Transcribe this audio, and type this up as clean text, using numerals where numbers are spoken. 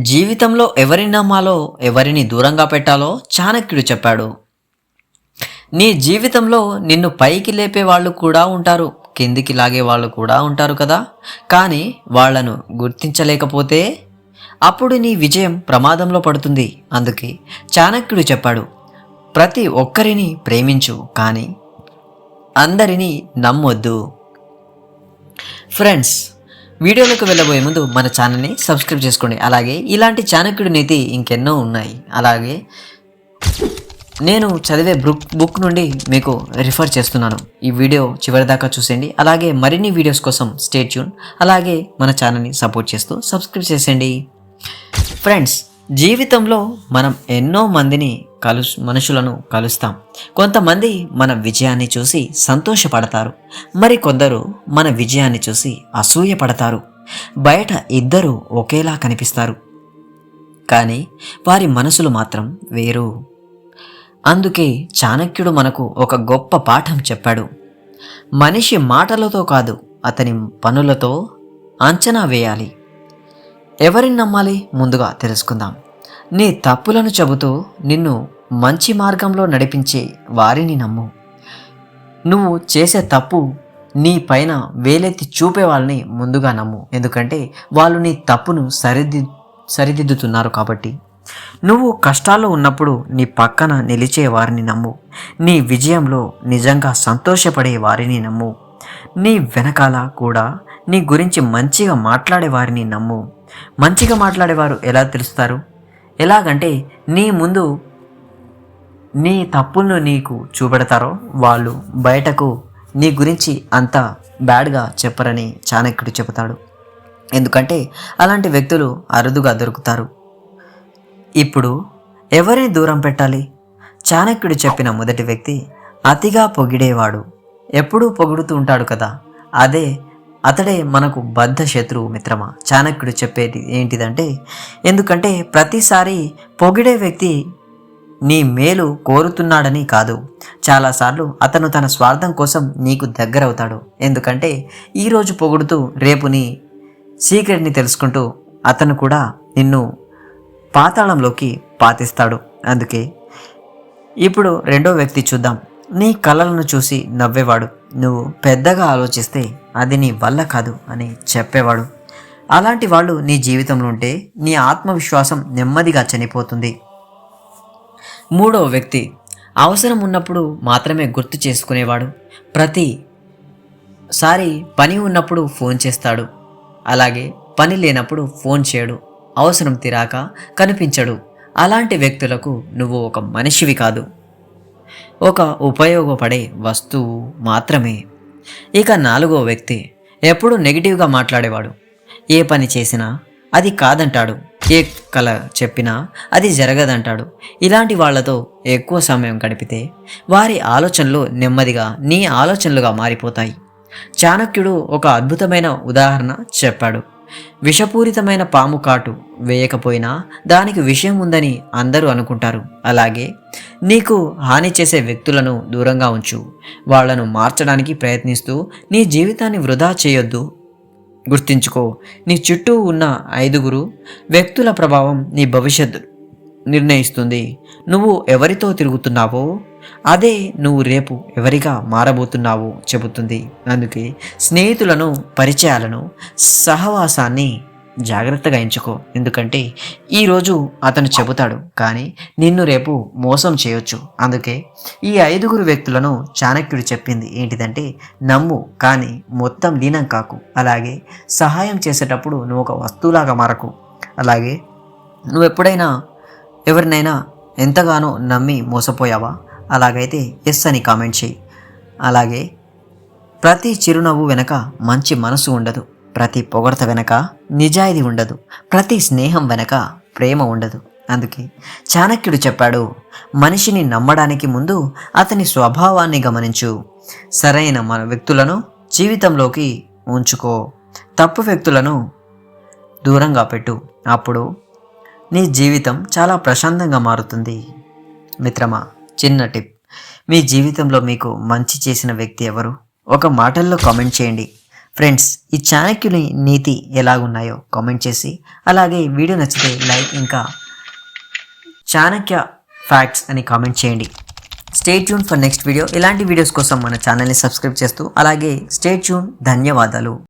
జీవితంలో ఎవరిని నమ్మాలో ఎవరిని దూరంగా పెట్టాలో చాణక్యుడు చెప్పాడు. నీ జీవితంలో నిన్ను పైకి లేపే వాళ్ళు కూడా ఉంటారు, కిందికి లాగే వాళ్ళు కూడా ఉంటారు కదా. కానీ వాళ్లను గుర్తించలేకపోతే అప్పుడు నీ విజయం ప్రమాదంలో పడుతుంది. అందుకే చాణక్యుడు చెప్పాడు, ప్రతి ఒక్కరిని ప్రేమించు కానీ అందరినీ నమ్మొద్దు. ఫ్రెండ్స్, వీడియోలోకి వెళ్ళబోయే ముందు మన ఛానల్ని సబ్స్క్రైబ్ చేసుకోండి. అలాగే ఇలాంటి చాణక్యుడి నీతి ఇంకెన్నో ఉన్నాయి. అలాగే నేను చదివే బుక్ నుండి మీకు రిఫర్ చేస్తున్నాను. ఈ వీడియో చివరిదాకా చూసేయండి. అలాగే మరిన్ని వీడియోస్ కోసం స్టే ట్యూన్. అలాగే మన ఛానల్ని సపోర్ట్ చేస్తూ సబ్స్క్రైబ్ చేసేయండి. ఫ్రెండ్స్, జీవితంలో మనం ఎన్నో మందిని మనుషులను కలుస్తాం. కొంతమంది మన విజయాన్ని చూసి సంతోషపడతారు, మరి కొందరు మన విజయాన్ని చూసి అసూయపడతారు. బయట ఇద్దరు ఒకేలా కనిపిస్తారు, కానీ వారి మనసులు మాత్రం వేరు. అందుకే చాణక్యుడు మనకు ఒక గొప్ప పాఠం చెప్పాడు. మనిషి మాటలతో కాదు, అతని పనులతో అంచనా వేయాలి. ఎవరిని నమ్మాలి ముందుగా తెలుసుకుందాం. నీ తప్పులను చెబుతూ నిన్ను మంచి మార్గంలో నడిపించే వారిని నమ్ము. నువ్వు చేసే తప్పు నీ పైన వేలెత్తి చూపే వాళ్ళని ముందుగా నమ్ము, ఎందుకంటే వాళ్ళు నీ తప్పును సరిదిద్దుతున్నారు కాబట్టి. నువ్వు కష్టాల్లో ఉన్నప్పుడు నీ పక్కన నిలిచే వారిని నమ్ము. నీ విజయంలో నిజంగా సంతోషపడే వారిని నమ్ము. నీ వెనకాల కూడా నీ గురించి మంచిగా మాట్లాడే వారిని నమ్ము. మంచిగా మాట్లాడేవారు ఎలా తెలుస్తారు? ఎలాగంటే నీ ముందు నీ తప్పులను నీకు చూపెడతారో వాళ్ళు బయటకు నీ గురించి అంత బ్యాడ్గా చెప్పరని చాణక్యుడు చెబుతాడు. ఎందుకంటే అలాంటి వ్యక్తులు అరుదుగా దొరుకుతారు. ఇప్పుడు ఎవరిని దూరం పెట్టాలి? చాణక్యుడు చెప్పిన మొదటి వ్యక్తి అతిగా పొగిడేవాడు. ఎప్పుడూ పొగుడుతూ ఉంటాడు కదా, అతడే మనకు బద్ధ శత్రువు మిత్రమా. చాణక్యుడు చెప్పేది ఏంటిదంటే, ఎందుకంటే ప్రతిసారి పొగిడే వ్యక్తి నీ మేలు కోరుతున్నాడని కాదు, చాలాసార్లు అతను తన స్వార్థం కోసం నీకు దగ్గరవుతాడు. ఎందుకంటే ఈరోజు పొగుడుతూ రేపు నీ సీక్రెట్ని తెలుసుకుంటూ అతను కూడా నిన్ను పాతాళంలోకి పాతిస్తాడు. అందుకే ఇప్పుడు రెండో వ్యక్తి చూద్దాం. నీ కళలను చూసి నవ్వేవాడు. నువ్వు పెద్దగా ఆలోచిస్తే అది నీ వల్ల కాదు అని చెప్పేవాడు. అలాంటి వాళ్ళు నీ జీవితంలో ఉంటే నీ ఆత్మవిశ్వాసం నెమ్మదిగా చనిపోతుంది. మూడవ వ్యక్తి అవసరం ఉన్నప్పుడు మాత్రమే గుర్తు చేసుకునేవాడు. ప్రతిసారి పని ఉన్నప్పుడు ఫోన్ చేస్తాడు, అలాగే పని లేనప్పుడు ఫోన్ చేయడు. అవసరం తీరాక కనిపించడు. అలాంటి వ్యక్తులకు నువ్వు ఒక మనిషివి కాదు, ఒక ఉపయోగపడే వస్తువు మాత్రమే. ఇక నాలుగో వ్యక్తి ఎప్పుడు నెగిటివ్గా మాట్లాడేవాడు. ఏ పని చేసినా అది కాదంటాడు, ఏ కళ చెప్పినా అది జరగదంటాడు. ఇలాంటి వాళ్లతో ఎక్కువ సమయం గడిపితే వారి ఆలోచనలు నెమ్మదిగా నీ ఆలోచనలుగా మారిపోతాయి. చాణక్యుడు ఒక అద్భుతమైన ఉదాహరణ చెప్పాడు. విషపూరితమైన పాము కాటు వేయకపోయినా దానికి విషయం ఉందని అందరూ అనుకుంటారు. అలాగే నీకు హాని చేసే వ్యక్తులను దూరంగా ఉంచు. వాళ్లను మార్చడానికి ప్రయత్నిస్తూ నీ జీవితాన్ని వృధా చేయొద్దు. గుర్తుంచుకో, నీ చుట్టూ ఉన్న 5 వ్యక్తుల ప్రభావం నీ భవిష్యత్తు నిర్ణయిస్తుంది. నువ్వు ఎవరితో తిరుగుతున్నావో అదే నువ్వు రేపు ఎవరిగా మారబోతున్నావో చెబుతుంది. అందుకే స్నేహితులను, పరిచయాలను, సహవాసాన్ని జాగ్రత్తగా ఎంచుకో. ఎందుకంటే ఈరోజు అతను చెబుతాడు, కానీ నిన్ను రేపు మోసం చేయొచ్చు. అందుకే ఈ 5 వ్యక్తులను చాణక్యుడు చెప్పింది ఏంటిదంటే, నమ్ము కానీ మొత్తం లీనం కాకు. అలాగే సహాయం చేసేటప్పుడు నువ్వు ఒక వస్తువులాగా మారకు. అలాగే నువ్వు ఎప్పుడైనా ఎవరినైనా ఎంతగానో నమ్మి మోసపోయావా? అలాగైతే ఎస్ అని కామెంట్ చేయి. అలాగే ప్రతి చిరునవ్వు వెనక మంచి మనసు ఉండదు, ప్రతి పొగడత వెనక నిజాయితీ ఉండదు, ప్రతి స్నేహం వెనక ప్రేమ ఉండదు. అందుకే చాణక్యుడు చెప్పాడు, మనిషిని నమ్మడానికి ముందు అతని స్వభావాన్ని గమనించు. సరైన వ్యక్తులను జీవితంలోకి ఉంచుకో, తప్పు వ్యక్తులను దూరంగా పెట్టు. అప్పుడు నీ జీవితం చాలా ప్రశాంతంగా మారుతుంది. మిత్రమా, చిన్న టిప్, మీ జీవితంలో మీకు మంచి చేసిన వ్యక్తి ఎవరు? ఒక మాటల్లో కామెంట్ చేయండి. ఫ్రెండ్స్, ఈ చాణక్యుని నీతి ఎలాగున్నాయో కామెంట్ చేసి, అలాగే వీడియో నచ్చితే లైక్, ఇంకా చాణక్య ఫ్యాక్ట్స్ అని కామెంట్ చేయండి. Stay tune for next video. ఇలాంటి వీడియోస్ కోసం మన ఛానల్ని సబ్స్క్రైబ్ చేస్తూ అలాగే స్టే ట్యూన్. ధన్యవాదాలు.